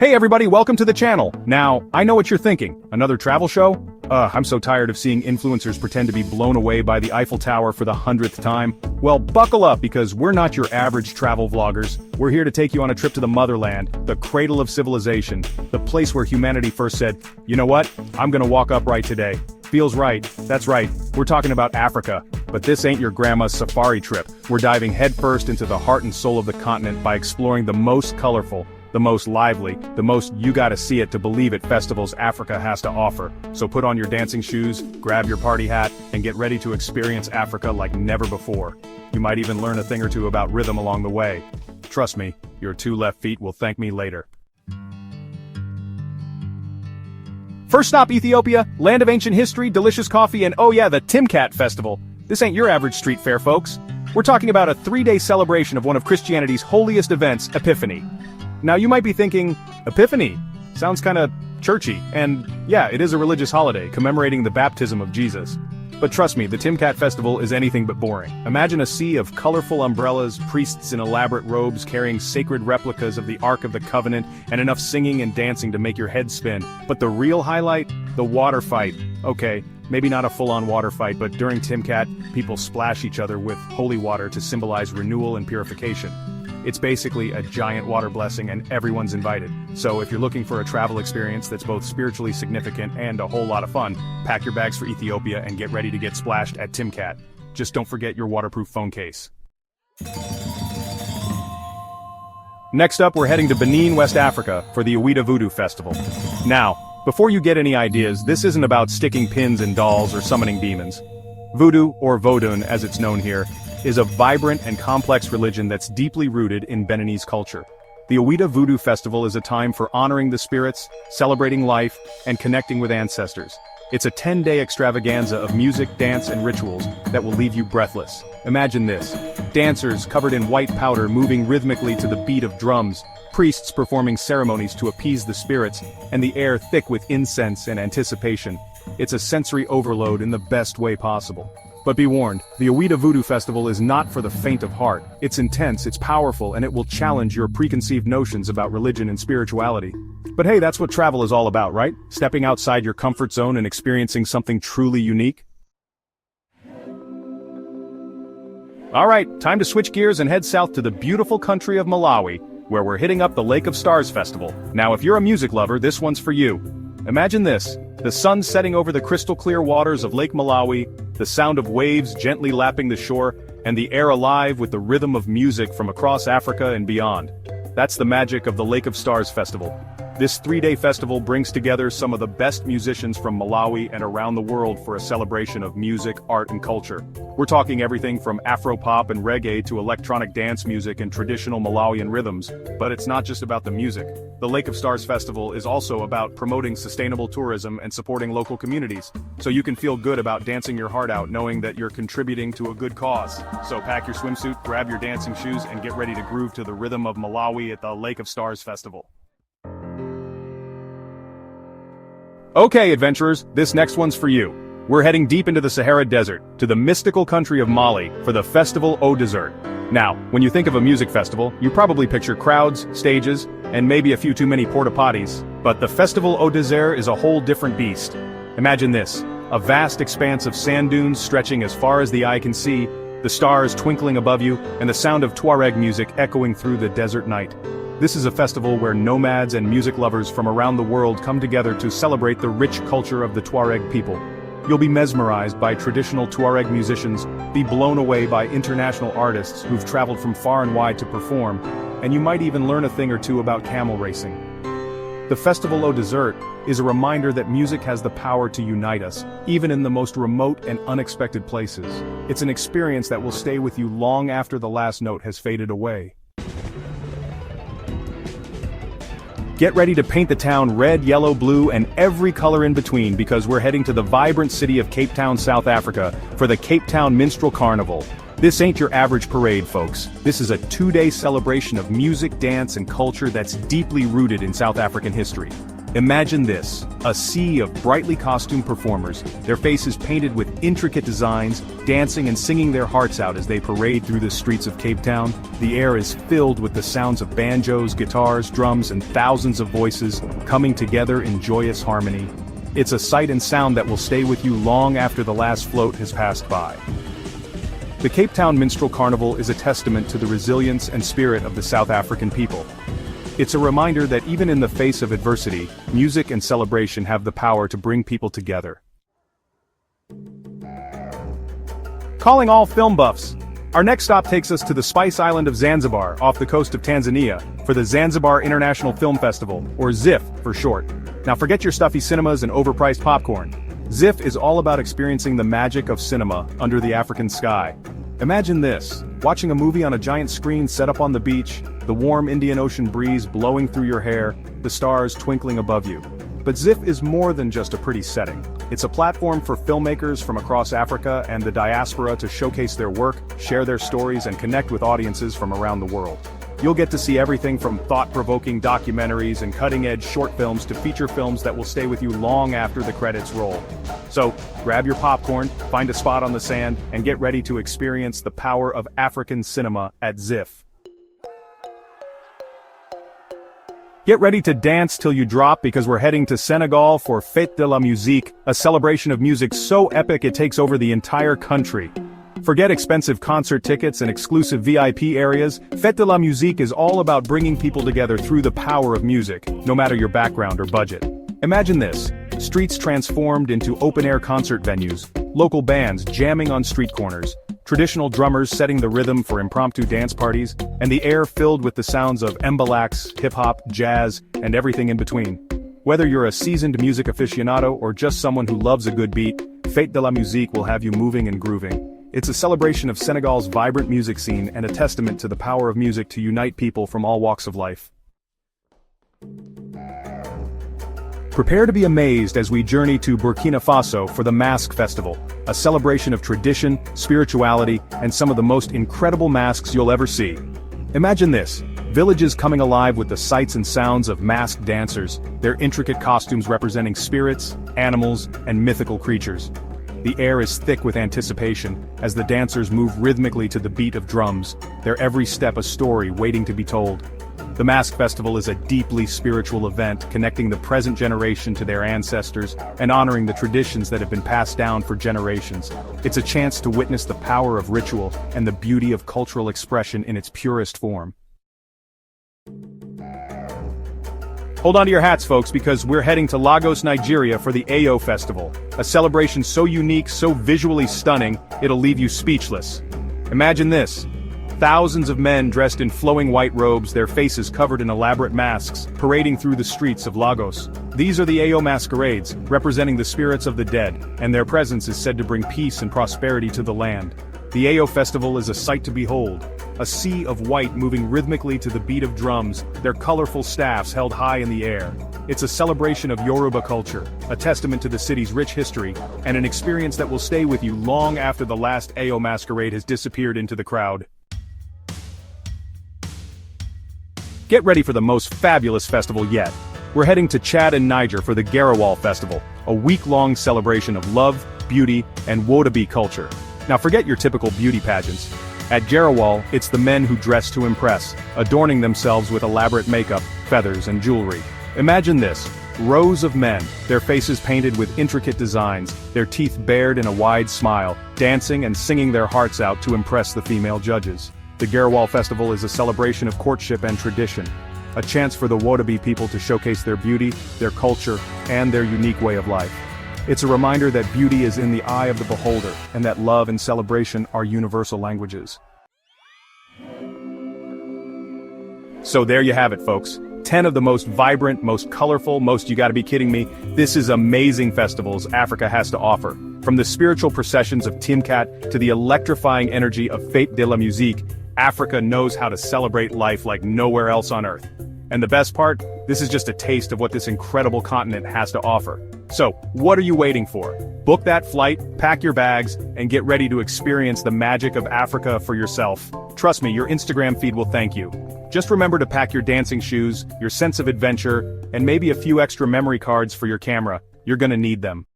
Hey everybody, welcome to the channel. Now, I know what you're thinking. Another travel show? I'm so tired of seeing influencers pretend to be blown away by the Eiffel Tower for the 100th time. Well, buckle up because we're not your average travel vloggers. We're here to take you on a trip to the motherland, the cradle of civilization, the place where humanity first said, you know what, I'm gonna walk upright today. Feels right, that's right, we're talking about Africa. But this ain't your grandma's safari trip. We're diving headfirst into the heart and soul of the continent by exploring the most colorful, the most lively, the most you gotta see it to believe it festivals Africa has to offer. So put on your dancing shoes, grab your party hat, and get ready to experience Africa like never before. You might even learn a thing or two about rhythm along the way. Trust me, your two left feet will thank me later. First stop Ethiopia, land of ancient history, delicious coffee, and oh yeah, the Timket Festival. This ain't your average street fair, folks. We're talking about a 3-day celebration of one of Christianity's holiest events, Epiphany. Now you might be thinking, Epiphany? Sounds kinda churchy, and yeah, it is a religious holiday commemorating the baptism of Jesus. But trust me, the Timket Festival is anything but boring. Imagine a sea of colorful umbrellas, priests in elaborate robes carrying sacred replicas of the Ark of the Covenant, and enough singing and dancing to make your head spin. But the real highlight? The water fight. Okay, maybe not a full-on water fight, but during Timket, people splash each other with holy water to symbolize renewal and purification. It's basically a giant water blessing and everyone's invited. So if you're looking for a travel experience that's both spiritually significant and a whole lot of fun, pack your bags for Ethiopia and get ready to get splashed at Timket. Just don't forget your waterproof phone case. Next up, we're heading to Benin, West Africa for the Awida Voodoo Festival. Now, before you get any ideas, this isn't about sticking pins in dolls or summoning demons. Voodoo, or Vodun as it's known here, is a vibrant and complex religion that's deeply rooted in Beninese culture. The Awida Voodoo Festival is a time for honoring the spirits, celebrating life, and connecting with ancestors. It's a 10-day extravaganza of music, dance, and rituals that will leave you breathless. Imagine this: dancers covered in white powder moving rhythmically to the beat of drums, priests performing ceremonies to appease the spirits, and the air thick with incense and anticipation. It's a sensory overload in the best way possible. But be warned, the Awida Voodoo Festival is not for the faint of heart. It's intense, it's powerful, and it will challenge your preconceived notions about religion and spirituality. But hey, that's what travel is all about, right? Stepping outside your comfort zone and experiencing something truly unique. Alright, time to switch gears and head south to the beautiful country of Malawi, where we're hitting up the Lake of Stars Festival. Now if you're a music lover, this one's for you. Imagine this: the sun setting over the crystal clear waters of Lake Malawi, the sound of waves gently lapping the shore, and the air alive with the rhythm of music from across Africa and beyond. That's the magic of the Lake of Stars Festival. This 3-day festival brings together some of the best musicians from Malawi and around the world for a celebration of music, art, and culture. We're talking everything from Afro-pop and reggae to electronic dance music and traditional Malawian rhythms. But it's not just about the music. The Lake of Stars Festival is also about promoting sustainable tourism and supporting local communities. So you can feel good about dancing your heart out knowing that you're contributing to a good cause. So pack your swimsuit, grab your dancing shoes, and get ready to groove to the rhythm of Malawi at the Lake of Stars Festival. Okay, adventurers, this next one's for you. We're heading deep into the Sahara Desert, to the mystical country of Mali, for the Festival au Désert. Now, when you think of a music festival, you probably picture crowds, stages, and maybe a few too many porta-potties. But the Festival au Désert is a whole different beast. Imagine this: a vast expanse of sand dunes stretching as far as the eye can see, the stars twinkling above you, and the sound of Tuareg music echoing through the desert night. This is a festival where nomads and music lovers from around the world come together to celebrate the rich culture of the Tuareg people. You'll be mesmerized by traditional Tuareg musicians, be blown away by international artists who've traveled from far and wide to perform, and you might even learn a thing or two about camel racing. The Festival au Désert is a reminder that music has the power to unite us, even in the most remote and unexpected places. It's an experience that will stay with you long after the last note has faded away. Get ready to paint the town red, yellow, blue, and every color in between because we're heading to the vibrant city of Cape Town, South Africa for the Cape Town Minstrel Carnival. This ain't your average parade, folks. This is a 2-day celebration of music, dance, and culture that's deeply rooted in South African history. Imagine this, a sea of brightly costumed performers, their faces painted with intricate designs, dancing and singing their hearts out as they parade through the streets of Cape Town. The air is filled with the sounds of banjos, guitars, drums, and thousands of voices coming together in joyous harmony. It's a sight and sound that will stay with you long after the last float has passed by. The Cape Town Minstrel Carnival is a testament to the resilience and spirit of the South African people. It's a reminder that even in the face of adversity, music and celebration have the power to bring people together. Calling all film buffs! Our next stop takes us to the Spice Island of Zanzibar, off the coast of Tanzania, for the Zanzibar International Film Festival, or ZIF for short. Now forget your stuffy cinemas and overpriced popcorn. ZIF is all about experiencing the magic of cinema under the African sky. Imagine this, watching a movie on a giant screen set up on the beach, the warm Indian Ocean breeze blowing through your hair, the stars twinkling above you. But ZIF is more than just a pretty setting. It's a platform for filmmakers from across Africa and the diaspora to showcase their work, share their stories, and connect with audiences from around the world. You'll get to see everything from thought-provoking documentaries and cutting-edge short films to feature films that will stay with you long after the credits roll. So, grab your popcorn, find a spot on the sand, and get ready to experience the power of African cinema at ZIF. Get ready to dance till you drop because we're heading to Senegal for Feta Musicique, a celebration of music so epic it takes over the entire country. Forget expensive concert tickets and exclusive VIP areas, Feta Musicique is all about bringing people together through the power of music, no matter your background or budget. Imagine this, streets transformed into open-air concert venues, local bands jamming on street corners, traditional drummers setting the rhythm for impromptu dance parties, and the air filled with the sounds of mbalax, hip-hop, jazz, and everything in between. Whether you're a seasoned music aficionado or just someone who loves a good beat, Feta Musicique will have you moving and grooving. It's a celebration of Senegal's vibrant music scene and a testament to the power of music to unite people from all walks of life. Prepare to be amazed as we journey to Burkina Faso for the Mask Festival, a celebration of tradition, spirituality, and some of the most incredible masks you'll ever see. Imagine this, villages coming alive with the sights and sounds of masked dancers, their intricate costumes representing spirits, animals, and mythical creatures. The air is thick with anticipation as the dancers move rhythmically to the beat of drums, their every step a story waiting to be told. The Mask Festival is a deeply spiritual event connecting the present generation to their ancestors and honoring the traditions that have been passed down for generations. It's a chance to witness the power of ritual and the beauty of cultural expression in its purest form. Hold on to your hats, folks, because we're heading to Lagos, Nigeria for the Ayo Festival, a celebration so unique, so visually stunning, it'll leave you speechless. Imagine this. Thousands of men dressed in flowing white robes, their faces covered in elaborate masks, parading through the streets of Lagos. These are the Ayo masquerades, representing the spirits of the dead, and their presence is said to bring peace and prosperity to the land. The Ayo Festival is a sight to behold. A sea of white moving rhythmically to the beat of drums, their colorful staffs held high in the air. It's a celebration of Yoruba culture, a testament to the city's rich history, and an experience that will stay with you long after the last Ayo masquerade has disappeared into the crowd. Get ready for the most fabulous festival yet. We're heading to Chad and Niger for the Garwal Festival, a week-long celebration of love, beauty, and wodabi culture. Now forget your typical beauty pageants. At Garwal, it's the men who dress to impress, adorning themselves with elaborate makeup, feathers, and jewelry. Imagine this, rows of men, their faces painted with intricate designs, their teeth bared in a wide smile, dancing and singing their hearts out to impress the female judges. The Garwal Festival is a celebration of courtship and tradition, a chance for the wodabi people to showcase their beauty, their culture, and their unique way of life. It's a reminder that beauty is in the eye of the beholder, and that love and celebration are universal languages. So there you have it, folks. 10 of the most vibrant, most colorful, most you gotta be kidding me, this is amazing festivals Africa has to offer. From the spiritual processions of Timket to the electrifying energy of Feta Musicique, Africa knows how to celebrate life like nowhere else on Earth. And the best part? This is just a taste of what this incredible continent has to offer. So, what are you waiting for? Book that flight, pack your bags, and get ready to experience the magic of Africa for yourself. Trust me, your Instagram feed will thank you. Just remember to pack your dancing shoes, your sense of adventure, and maybe a few extra memory cards for your camera. You're gonna need them.